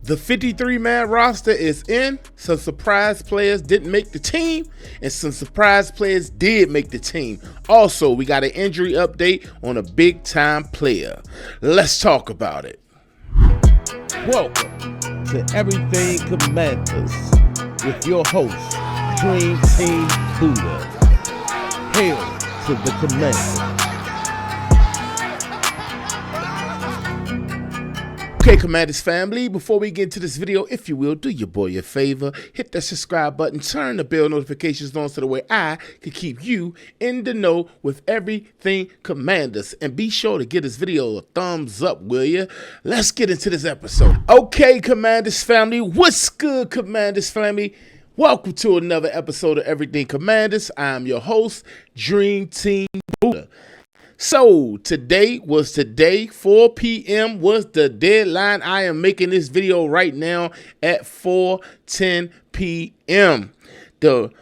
The 53-man roster is in. Some surprise players didn't make the team, and some surprise players did make the team. Also, we got an injury update on a big-time player. Let's talk about it. Welcome to Everything Commanders with your host, Dream Team Buddha. Hail to the Commanders. Okay, Commanders family, before we get into this video, if you will, do your boy a favor, hit that subscribe button, turn the bell notifications on so the way I can keep you in the know with everything Commanders. And be sure to give this video a thumbs up, will you? Let's get into this episode. Okay, Commanders family, what's good, Commanders family? Welcome to another episode of Everything Commanders. I'm your host, Dream Team Buddha. So today, 4 p.m. was the deadline. I am making this video right now at 4:10 p.m. The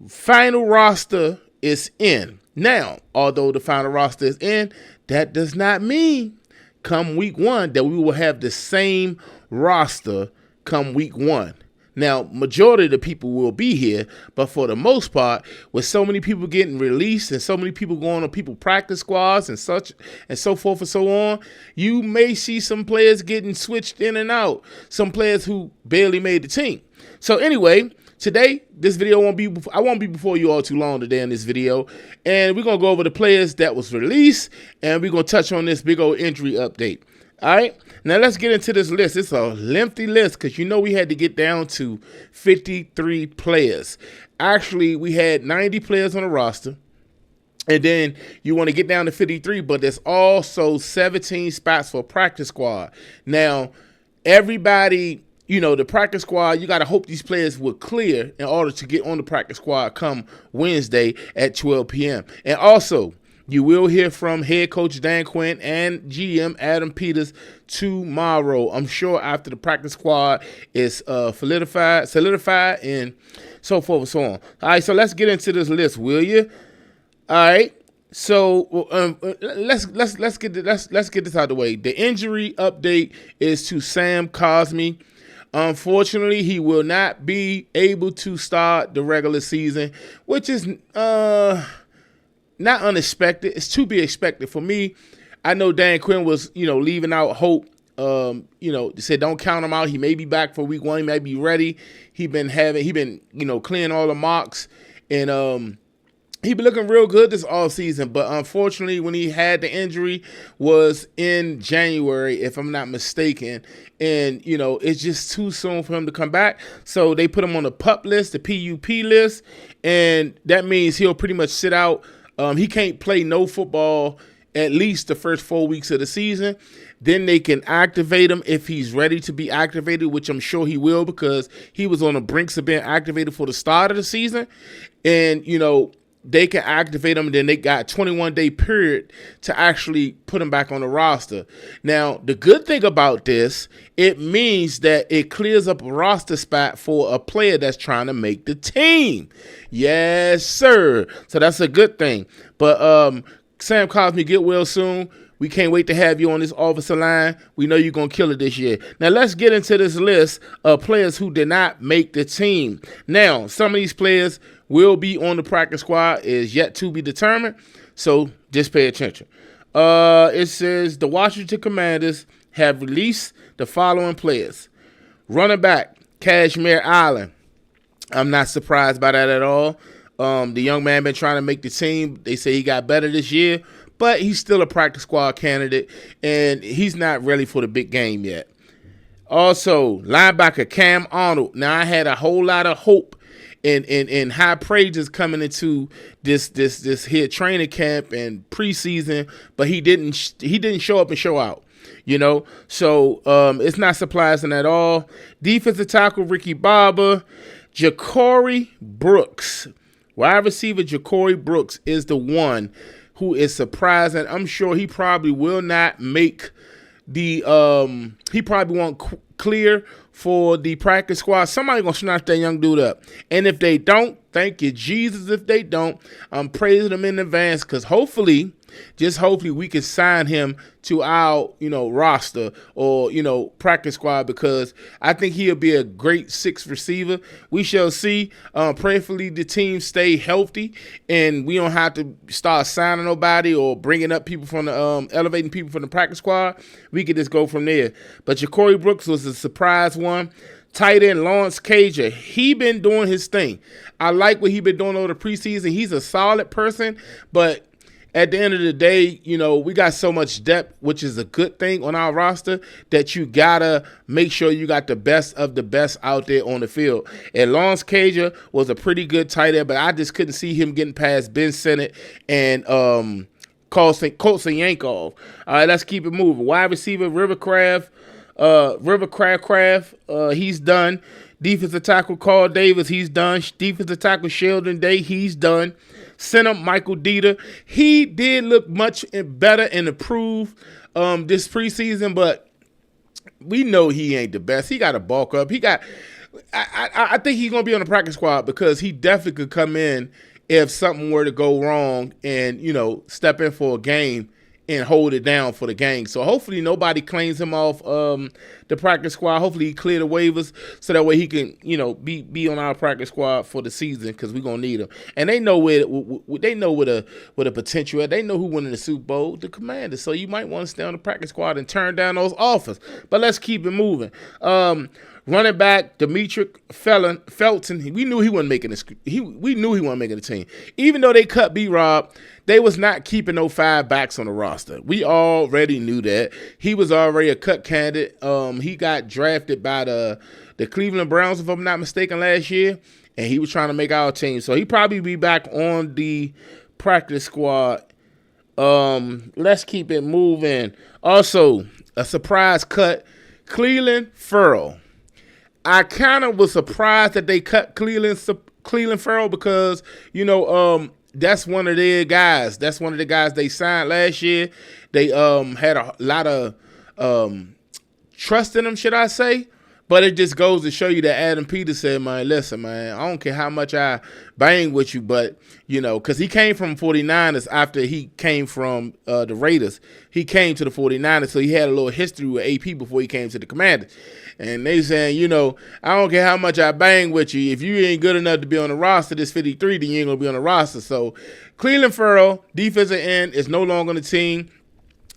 final roster is in. Now, although the final roster is in, that does not mean come week one that we will have the same roster come week one. Now, majority of the people will be here, but for the most part, with so many people getting released and so many people going on people practice squads and such and so forth and so on, you may see some players getting switched in and out, some players who barely made the team. So anyway, today, this video I won't be before you all too long today in this video, and we're going to go over the players that was released, and we're going to touch on this big old injury update. All right, now let's get into this list. It's a lengthy list because you know we had to get down to 53 players. Actually, we had 90 players on the roster, and then you want to get down to 53, but there's also 17 spots for practice squad. Now, everybody, you know, the practice squad, you got to hope these players will clear in order to get on the practice squad come Wednesday at 12 p.m. And also, you will hear from head coach Dan Quinn and GM Adam Peters tomorrow. I'm sure after the practice squad is solidified and so forth and so on. All right, so let's get into this list, will you? All right. So let's get this out of the way. The injury update is to Sam Cosmi. Unfortunately, he will not be able to start the regular season, which is not unexpected. It's to be expected. For me, I know Dan Quinn was, leaving out hope. Said don't count him out. He may be back for week one. He may be ready. He been clearing all the mocks, and he been looking real good this all season. But unfortunately, when he had the injury was in January, if I'm not mistaken, and it's just too soon for him to come back. So they put him on the PUP list, the PUP list, and that means he'll pretty much sit out. He can't play no football at least the first 4 weeks of the season. Then they can activate him if he's ready to be activated, which I'm sure he will because he was on the brinks of being activated for the start of the season. And, they can activate him, and then they got a 21-day period to actually put him back on the roster. Now, the good thing about this, it means that it clears up a roster spot for a player that's trying to make the team. Yes, sir. So that's a good thing. But Sam Cosmi, get well soon. We can't wait to have you on this offensive line. We know you're going to kill it this year. Now, let's get into this list of players who did not make the team. Now, some of these players will be on the practice squad is yet to be determined, so just pay attention. It says the Washington Commanders have released the following players. Running back, Kashmir Allen. I'm not surprised by that at all. The young man been trying to make the team. They say he got better this year, but he's still a practice squad candidate, and he's not ready for the big game yet. Also, linebacker Cam Arnold. Now, I had a whole lot of hope and high praises coming into this here training camp and preseason, but he didn't show up and show out. So it's not surprising at all. Defensive tackle Ricky Barber, Ja'Cory Brooks. Wide receiver Ja'Cory Brooks is the one who is surprising. I'm sure he probably will not make the he probably won't clear for the practice squad. Somebody gonna snatch that young dude up, and if they don't, thank you Jesus. If they don't, I'm praising them in advance because hopefully just hopefully we can sign him to our, roster or, practice squad, because I think he'll be a great sixth receiver. We shall see. Prayerfully the team stay healthy and we don't have to start signing nobody or bringing up people from the elevating people from the practice squad. We could just go from there. But Ja'Cory Brooks was a surprise one. Tight end Lawrence Cager, he been doing his thing. I like what he been doing over the preseason. He's a solid person, but at the end of the day, we got so much depth, which is a good thing on our roster, that you gotta make sure you got the best of the best out there on the field. And Lawrence Cager was a pretty good tight end, but I just couldn't see him getting past Ben Sinnott and Colson Yankov. All right, let's keep it moving. Wide receiver Rivercraft, he's done. Defensive tackle Carl Davis, he's done. Defensive tackle Sheldon Day, he's done. Center Michael Dieter, he did look much better and improved this preseason, but we know he ain't the best. He got to bulk up. I think he's gonna be on the practice squad because he definitely could come in if something were to go wrong and step in for a game and hold it down for the gang. So hopefully nobody claims him off the practice squad. Hopefully he clear the waivers so that way he can, be on our practice squad for the season, because we're gonna need him. And they know where the potential at. They know who winning the Super Bowl, the Commanders. So you might want to stay on the practice squad and turn down those offers. But let's keep it moving. Running back Demetric Felton, we knew he wasn't making this. We knew he wasn't making the team. Even though they cut B-Rob, they was not keeping no 5 backs on the roster. We already knew that. He was already a cut candidate. He got drafted by the Cleveland Browns, if I'm not mistaken, last year, and he was trying to make our team. So he probably be back on the practice squad. Let's keep it moving. Also, a surprise cut, Clelin Ferrell. I kind of was surprised that they cut Clelin Ferrell because, that's one of their guys. That's one of the guys they signed last year. They had a lot of trust in him, should I say. But it just goes to show you that Adam Peters said, man, listen, man, I don't care how much I bang with you, but, because he came from 49ers after he came from the Raiders. He came to the 49ers, so he had a little history with AP before he came to the Commanders. And they saying, I don't care how much I bang with you. If you ain't good enough to be on the roster, this 53, then you ain't going to be on the roster. So Clelin Ferrell, defensive end, is no longer on the team.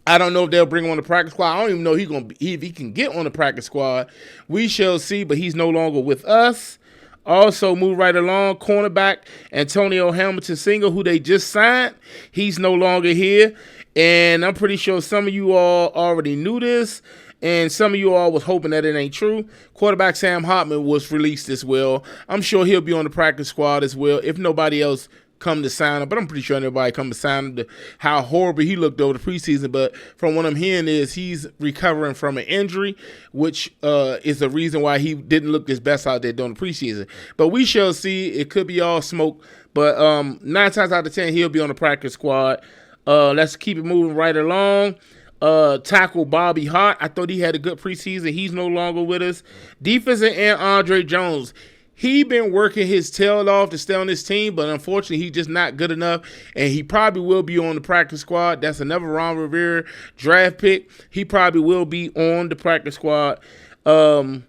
I don't know if they'll bring him on the practice squad. I don't even know if he can get on the practice squad. We shall see, but he's no longer with us. Also, move right along, cornerback Antonio Hamilton Singer, who they just signed. He's no longer here, and I'm pretty sure some of you all already knew this, and some of you all was hoping that it ain't true. Quarterback Sam Hartman was released as well. I'm sure he'll be on the practice squad as well, if nobody else come to sign him, but I'm pretty sure nobody come to sign him. How horrible he looked over the preseason, but from what I'm hearing is he's recovering from an injury, which is the reason why he didn't look his best out there during the preseason. But we shall see. It could be all smoke, but 9 times out of 10 he'll be on the practice squad. Let's keep it moving right along. Tackle Bobby Hart, I thought he had a good preseason. He's no longer with us. Defensive end Andre Jones. He been working his tail off to stay on this team, but unfortunately, he's just not good enough, and he probably will be on the practice squad. That's another Ron Rivera draft pick. He probably will be on the practice squad. Wide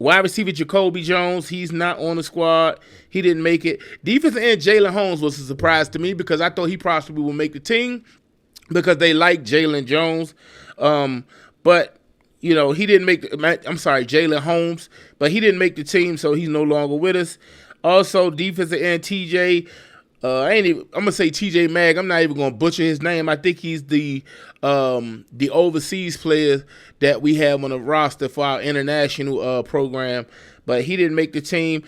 receiver Jacoby Jones, he's not on the squad. He didn't make it. Defensive end Jalen Holmes was a surprise to me because I thought he possibly would make the team because they like Jalen Jones. But he didn't make Jalen Holmes, but he didn't make the team, so he's no longer with us. Also, defensive end TJ, I'm gonna say TJ Mag. I'm not even gonna butcher his name. I think he's the overseas player that we have on the roster for our international program, but he didn't make the team.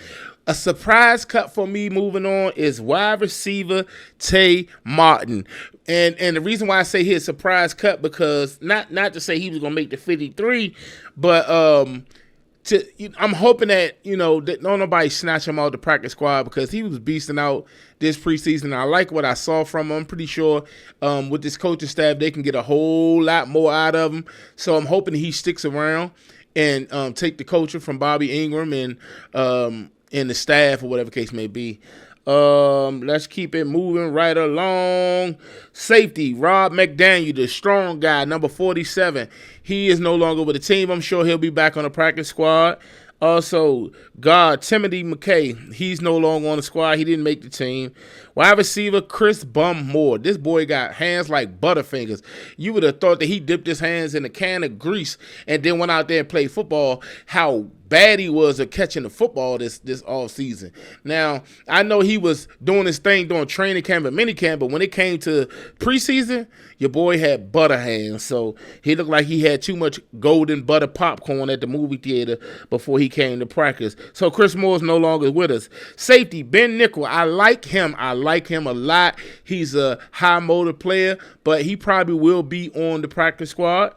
A surprise cut for me moving on is wide receiver Tay Martin. And the reason why I say he's a surprise cut because not to say he was going to make the 53, but I'm hoping that, that nobody snatch him out of the practice squad because he was beasting out this preseason. I like what I saw from him. I'm pretty sure with this coaching staff, they can get a whole lot more out of him. So I'm hoping he sticks around and take the coaching from Bobby Ingram and the staff or whatever case may be. Let's keep it moving right along. Safety, Rob McDaniel, the strong guy, number 47. He is no longer with the team. I'm sure he'll be back on the practice squad. Also, Timothy McKay, he's no longer on the squad. He didn't make the team. Wide receiver, Chris Bum Moore. This boy got hands like Butterfingers. You would have thought that he dipped his hands in a can of grease and then went out there and played football. How bad he was at catching the football this offseason. Now, I know he was doing his thing during training camp and minicamp, but when it came to preseason, your boy had butter hands. So he looked like he had too much golden butter popcorn at the movie theater before he came to practice. So Chris Moore's no longer with us. Safety, Ben Nickel. I like him. I like him a lot. He's a high motor player, but he probably will be on the practice squad.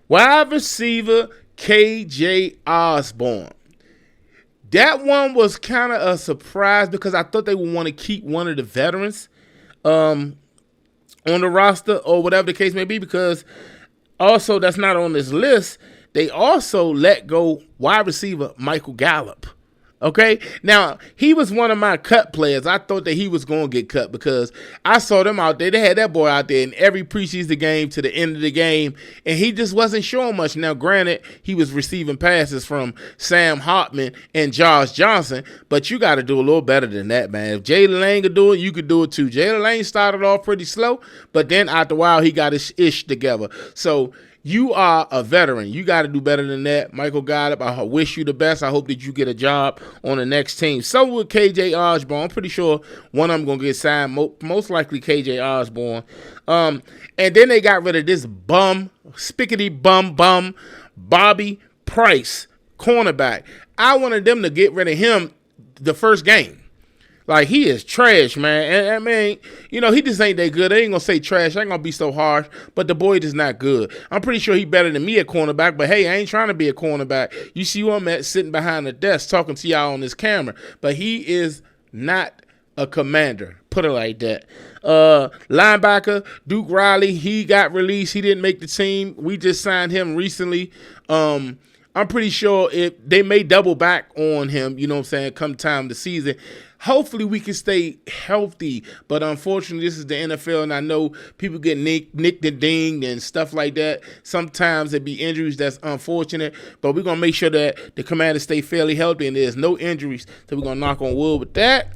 Wide receiver, KJ Osborne. That one was kind of a surprise because I thought they would want to keep one of the veterans on the roster or whatever the case may be, because also that's not on this list. They also let go wide receiver Michael Gallup. Okay, now he was one of my cut players. I thought that he was going to get cut because I saw them out there. They had that boy out there in every preseason game to the end of the game, and he just wasn't showing much. Now, granted, he was receiving passes from Sam Hartman and Josh Johnson, but you got to do a little better than that, man. If Jalen Lane could do it, you could do it too. Jalen Lane started off pretty slow, but then after a while, he got his ish together. So you are a veteran. You got to do better than that. Michael Gallup, I wish you the best. I hope that you get a job on the next team. So with KJ Osborne, I'm pretty sure one of them going to get signed, most likely KJ Osborne. And then they got rid of this spickety bum, Bobby Price, cornerback. I wanted them to get rid of him the first game. Like, he is trash, man. And I mean, you know, he just ain't that good. I ain't going to say trash. I ain't going to be so harsh. But the boy is not good. I'm pretty sure he better than me at cornerback. But, hey, I ain't trying to be a cornerback. You see who I'm at sitting behind the desk talking to y'all on this camera. But he is not a commander. Put it like that. Linebacker, Duke Riley, he got released. He didn't make the team. We just signed him recently. I'm pretty sure if they may double back on him, you know what I'm saying, come time the season. Hopefully we can stay healthy, but unfortunately this is the NFL, and I know people get nicked and dinged and stuff like that. Sometimes it be injuries that's unfortunate, but we're going to make sure that the Commanders stay fairly healthy and there's no injuries, so we're going to knock on wood with that.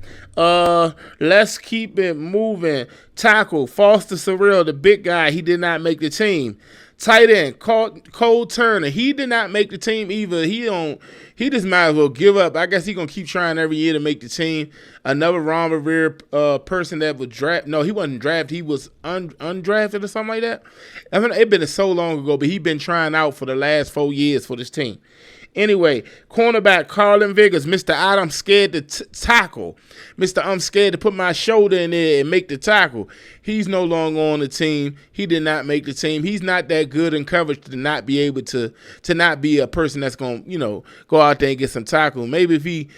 Let's keep it moving. Tackle, Foster Surreal, the big guy, he did not make the team. Tight end, Cole Turner. He did not make the team either. He just might as well give up. I guess he's going to keep trying every year to make the team. Another Ron Rivera person that was drafted. No, he wasn't drafted. He was undrafted or something like that. I mean, it's been so long ago, but he's been trying out for the last 4 years for this team. Anyway, cornerback Carlin Vigors, Mr. I'm scared to tackle. Mr. I'm scared to put my shoulder in there and make the tackle. He's no longer on the team. He did not make the team. He's not that good in coverage to not be able to not be a person that's going to, go out there and get some tackle. Maybe if he,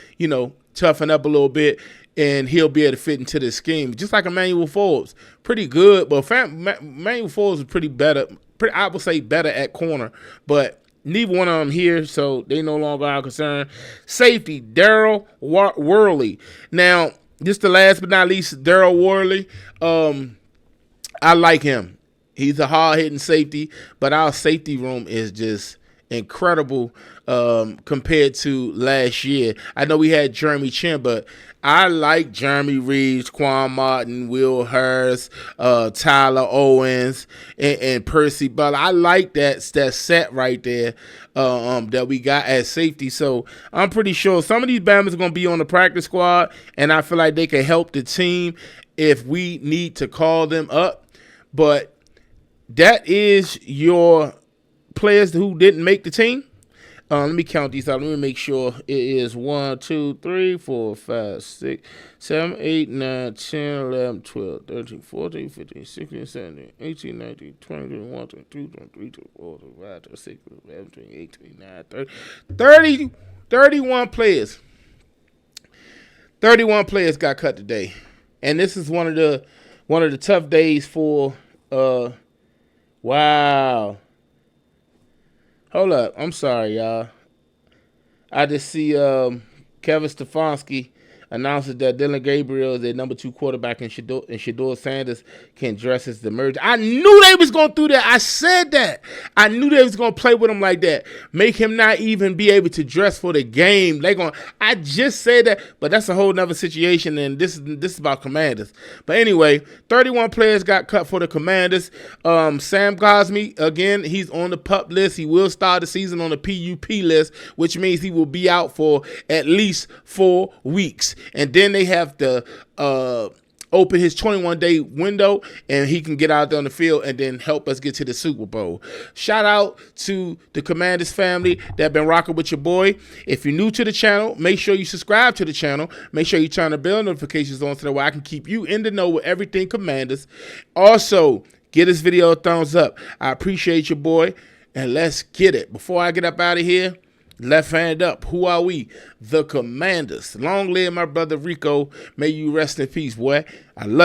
toughen up a little bit, and he'll be able to fit into the scheme. Just like Emmanuel Forbes. Pretty good, but Emmanuel Forbes is pretty better. I would say better at corner, but neither one of them here, so they no longer are concerned. Safety, Daryl Worley. Now, just the last but not least, Daryl Worley. I like him. He's a hard-hitting safety, but our safety room is just incredible compared to last year. I know we had Jeremy Chin, but I like Jeremy Reeves, Quan Martin, Will Harris, Tyler Owens, and Percy Butler. I like that set right there that we got at safety. So I'm pretty sure some of these Bama's are going to be on the practice squad, and I feel like they can help the team if we need to call them up. But that is your players who didn't make the team. Let me count these out. Let me make sure it is 1, 2, 3, 4, 5, 6, 7, 8, 9, 10, 11, 12, 13, 14, 15, 16, 17, 18, 19, 20, 21, 22, 23, 24, 25, 26, 27, 28, 29, 30, 31 players. 31 players got cut today. And this is one of the tough days for wow. Hold up. I'm sorry, y'all. I just see Kevin Stefanski announces that Dylan Gabriel is their number 2 quarterback and Shedeur Sanders can dress as the merger. I knew they was going to do that. I said that. I knew they was going to play with him like that. Make him not even be able to dress for the game. I just said that, but that's a whole nother situation, and this is about Commanders. But anyway, 31 players got cut for the Commanders. Sam Cosmi, again, he's on the PUP list. He will start the season on the PUP list, which means he will be out for at least 4 weeks. And then they have to open his 21-day window, and he can get out there on the field and then help us get to the Super Bowl. Shout out to the Commanders family that been rocking with your boy. If you're new to the channel, make sure you subscribe to the channel. Make sure you turn the bell notifications on so that way I can keep you in the know with everything Commanders. Also, give this video a thumbs up. I appreciate your boy, and let's get it. Before I get up out of here, left hand up. Who are we? The Commanders. Long live my brother Rico. May you rest in peace, boy. I love you.